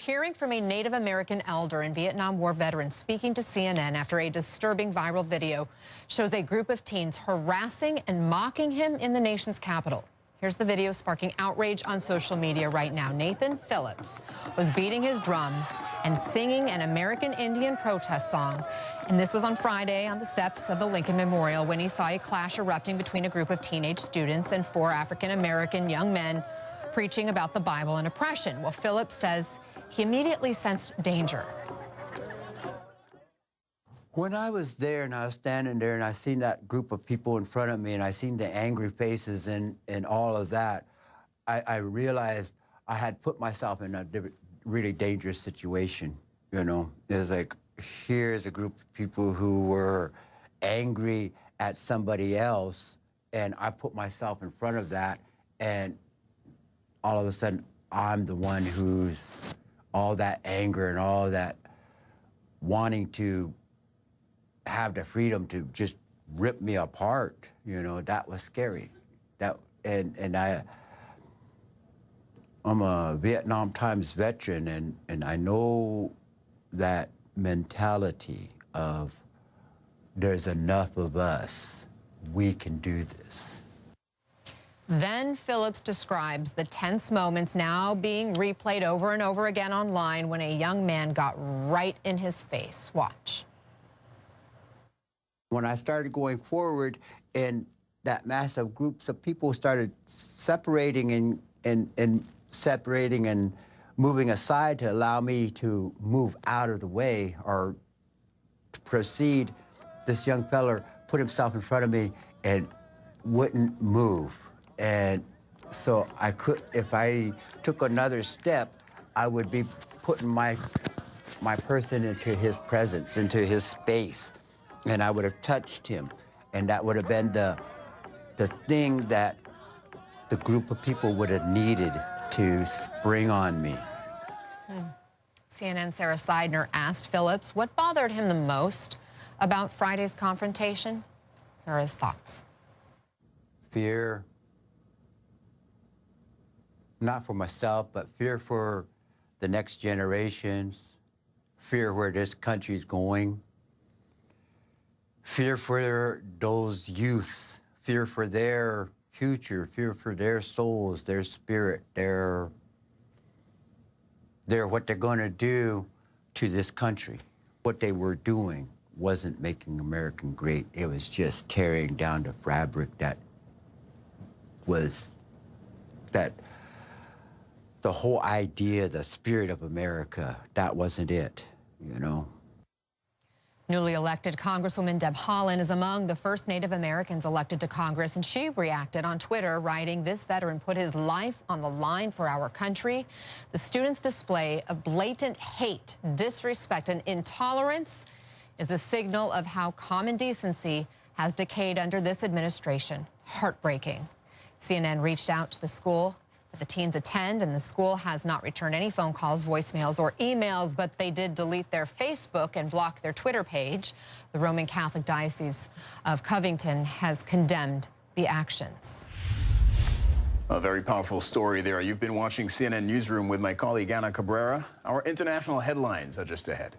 hearing from a Native American elder and Vietnam War veteran speaking to CNN after a disturbing viral video shows a group of teens harassing and mocking him in the nation's capital. Here's the video sparking outrage on social media right now. Nathan Phillips was beating his drum and singing an American Indian protest song. And this was on Friday on the steps of the Lincoln Memorial when he saw a clash erupting between a group of teenage students and 4 African-American young men preaching about the Bible and oppression. Well, Phillips says he immediately sensed danger. When I was there and I was standing there and I seen that group of people in front of me and I seen the angry faces and all of that, I realized I had put myself in a really dangerous situation, you know. It was like, here's a group of people who were angry at somebody else, and I put myself in front of that, and all of a sudden, I'm the one who's all that anger and all that wanting to have the freedom to just rip me apart, you know. That was scary. I'm a Vietnam Times veteran, and I know that mentality of there's enough of us, we can do this. Then Phillips describes the tense moments now being replayed over and over again online when a young man got right in his face. Watch. When I started going forward and that massive groups of people started separating and moving aside to allow me to move out of the way or to proceed, this young fella put himself in front of me and wouldn't move. And so I could, if I took another step, I would be putting my person into his presence, into his space, and I would have touched him. And that would have been the thing that the group of people would have needed to spring on me. CNN's Sarah Seidner asked Phillips what bothered him the most about Friday's confrontation. Here are his thoughts. Fear, not for myself, but fear for the next generations, fear where this country's going, fear for those youths, fear for their future, fear for their souls, their spirit, their what they're going to do to this country. What they were doing wasn't making America great. It was just tearing down the fabric that was, that the whole idea, the spirit of America, that wasn't it, you know. Newly elected Congresswoman Deb Haaland is among the first Native Americans elected to Congress, and she reacted on Twitter, writing, "This veteran put his life on the line for our country. The students' display of blatant hate, disrespect, and intolerance is a signal of how common decency has decayed under this administration. Heartbreaking." CNN reached out to the school that the teens attend, and the school has not returned any phone calls, voicemails, or emails, but they did delete their Facebook and block their Twitter page. The Roman Catholic Diocese of Covington has condemned the actions. A very powerful story there. You've been watching CNN Newsroom with my colleague Anna Cabrera. Our international headlines are just ahead.